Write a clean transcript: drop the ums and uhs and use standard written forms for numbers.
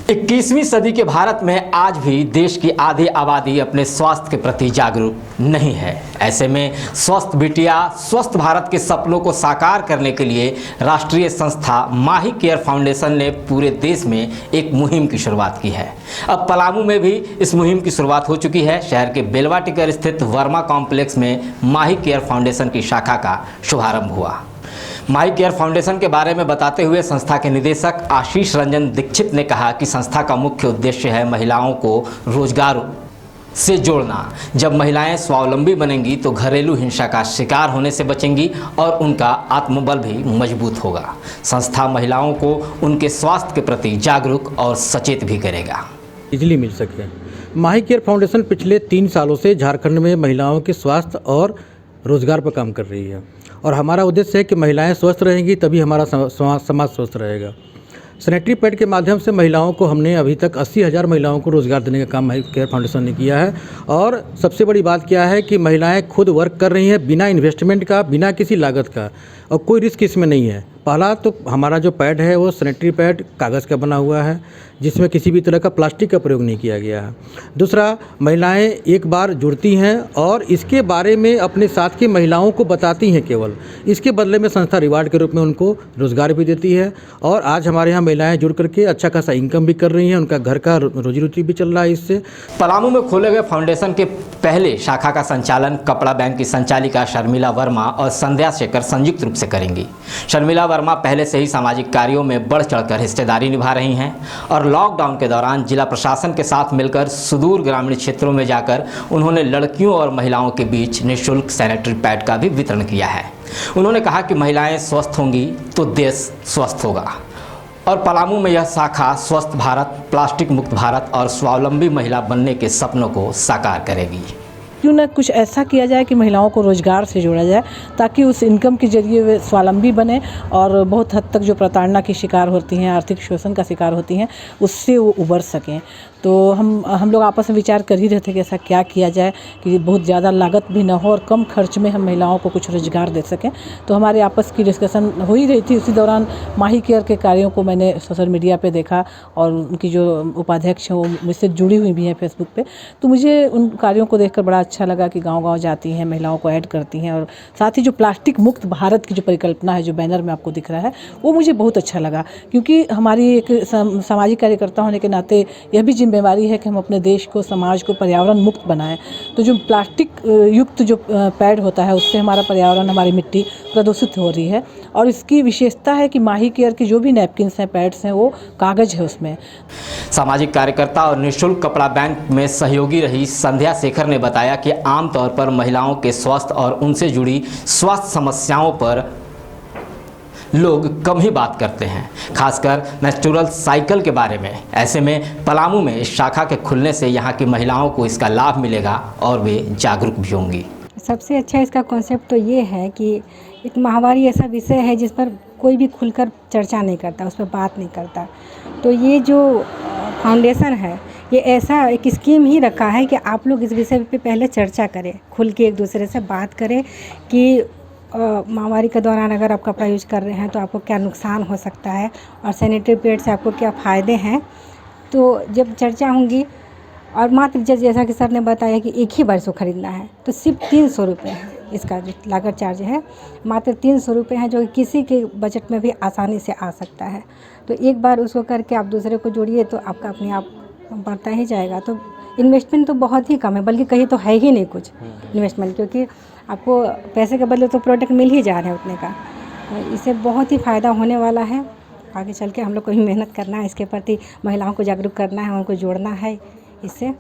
21वीं सदी के भारत में आज भी देश की आधी आबादी अपने स्वास्थ्य के प्रति जागरूक नहीं है। ऐसे में स्वस्थ बिटिया स्वस्थ भारत के सपनों को साकार करने के लिए राष्ट्रीय संस्था माही केयर फाउंडेशन ने पूरे देश में एक मुहिम की शुरुआत की है। अब पलामू में भी इस मुहिम की शुरुआत हो चुकी है। शहर के बेलवा टिकर स्थित वर्मा कॉम्प्लेक्स में माही केयर फाउंडेशन की शाखा का शुभारंभ हुआ। माही केयर फाउंडेशन के बारे में बताते हुए संस्था के निदेशक आशीष रंजन दीक्षित ने कहा कि संस्था का मुख्य उद्देश्य है महिलाओं को रोजगार से जोड़ना। जब महिलाएं स्वावलंबी बनेंगी तो घरेलू हिंसा का शिकार होने से बचेंगी और उनका आत्मबल भी मजबूत होगा। संस्था महिलाओं को उनके स्वास्थ्य के प्रति जागरूक और सचेत भी करेगा। इजली मिल सके। माही केयर फाउंडेशन पिछले 3 सालों से झारखंड में महिलाओं के स्वास्थ्य और रोजगार पर काम कर रही है और हमारा उद्देश्य है कि महिलाएं स्वस्थ रहेंगी तभी हमारा समाज स्वस्थ रहेगा। सैनिटरी पैड के माध्यम से महिलाओं को हमने अभी तक 80,000 महिलाओं को रोज़गार देने का काम माही केयर फाउंडेशन ने किया है। और सबसे बड़ी बात क्या है कि महिलाएं खुद वर्क कर रही हैं बिना इन्वेस्टमेंट का, बिना किसी लागत का, और कोई रिस्क इसमें नहीं है। पहला तो हमारा जो पैड है वो सैनिटरी पैड कागज़ का बना हुआ है जिसमें किसी भी तरह का प्लास्टिक का प्रयोग नहीं किया गया है। दूसरा, महिलाएं एक बार जुड़ती हैं और इसके बारे में अपने साथ की महिलाओं को बताती हैं केवल। इसके बदले में संस्था रिवार्ड के रूप में उनको रोज़गार भी देती है और आज हमारे यहाँ महिलाएं जुड़ करके अच्छा खासा इनकम भी कर रही हैं, उनका घर का रोजी रोटी भी चल रहा है इससे। पलामू में खोले गए फाउंडेशन के पहले शाखा का संचालन कपड़ा बैंक की संचालिका शर्मिला वर्मा और संध्या शेखर संयुक्त रूप से करेंगी। शर्मिला वर्मा पहले से ही सामाजिक कार्यों में बढ़ चढ़कर हिस्सेदारी निभा रही हैं और लॉकडाउन के दौरान जिला प्रशासन के साथ मिलकर सुदूर ग्रामीण क्षेत्रों में जाकर उन्होंने लड़कियों और महिलाओं के बीच निःशुल्क सैनिटरी पैड का भी वितरण किया है। उन्होंने कहा कि महिलाएं स्वस्थ होंगी तो देश स्वस्थ होगा और पलामू में यह शाखा स्वस्थ भारत, प्लास्टिक मुक्त भारत और स्वावलंबी महिला बनने के सपनों को साकार करेगी। क्यों ना कुछ ऐसा किया जाए कि महिलाओं को रोज़गार से जोड़ा जाए ताकि उस इनकम के जरिए वे स्वावलंबी बने और बहुत हद तक जो प्रताड़ना की शिकार होती हैं, आर्थिक शोषण का शिकार होती हैं, उससे वो उबर सकें। तो हम लोग आपस में विचार कर ही रहे थे कि ऐसा क्या किया जाए कि बहुत ज़्यादा लागत भी ना हो और कम खर्च में हम महिलाओं को कुछ रोज़गार दे सकें। तो हमारे आपस की डिस्कशन हो ही रही थी। उसी दौरान माही केयर के कार्यों को मैंने सोशल मीडिया पे देखा और उनकी जो उपाध्यक्ष हैं वो मुझसे जुड़ी हुई भी हैं फेसबुक पे। तो मुझे उन कार्यों को देखकर बड़ा अच्छा लगा कि गाँव-गाँव जाती हैं, महिलाओं को ऐड करती हैं और साथ ही जो प्लास्टिक मुक्त भारत की जो परिकल्पना है, जो बैनर में आपको दिख रहा है, वो मुझे बहुत अच्छा लगा। क्योंकि हमारी एक सामाजिक कार्यकर्ता होने के नाते यह भी जिम्मेवारी है कि हम अपने देश को, समाज को पर्यावरण मुक्त बनाएं। तो जो प्लास्टिक युक्त जो पैड होता है उससे हमारा पर्यावरण, हमारी मिट्टी प्रदूषित हो रही है और इसकी विशेषता है कि माही केयर की जो भी नैपकिन्स हैं, पैड्स हैं, वो कागज़ है उसमें। सामाजिक कार्यकर्ता और निःशुल्क कपड़ा बैंक में सहयोगी रही संध्या शेखर ने बताया कि आमतौर पर महिलाओं के स्वास्थ्य और उनसे जुड़ी स्वास्थ्य समस्याओं पर लोग कम ही बात करते हैं, खासकर नेचुरल साइकिल के बारे में। ऐसे में पलामू में इस शाखा के खुलने से यहाँ की महिलाओं को इसका लाभ मिलेगा और वे जागरूक भी होंगी। सबसे अच्छा इसका कॉन्सेप्ट तो ये है कि एक माहवारी ऐसा विषय है जिस पर कोई भी खुलकर चर्चा नहीं करता, उस पर बात नहीं करता। तो ये जो फाउंडेशन है ये ऐसा एक स्कीम ही रखा है कि आप लोग इस विषय पे पहले चर्चा करें, खुल के एक दूसरे से बात करें कि महामारी के दौरान अगर आप कपड़ा यूज कर रहे हैं तो आपको क्या नुकसान हो सकता है और सैनिटरी पैड से आपको क्या फ़ायदे हैं। तो जब चर्चा होंगी और मात्र जैसा कि सर ने बताया कि एक ही बार इसको ख़रीदना है तो सिर्फ 300 रुपये है इसका जो लागत चार्ज है, मात्र 300 रुपये है जो किसी के बजट में भी आसानी से आ सकता है। तो एक बार उसको करके आप दूसरे को जोड़िए तो आपका अपने आप बढ़ता ही जाएगा। तो इन्वेस्टमेंट तो बहुत ही कम है, बल्कि कहीं तो है ही नहीं कुछ इन्वेस्टमेंट, क्योंकि आपको पैसे के बदले तो प्रोडक्ट मिल ही जा रहे हैं उतने का। इससे बहुत ही फ़ायदा होने वाला है। आगे चल के हम लोग को भी मेहनत करना है, इसके प्रति महिलाओं को जागरूक करना है, उनको जोड़ना है इससे।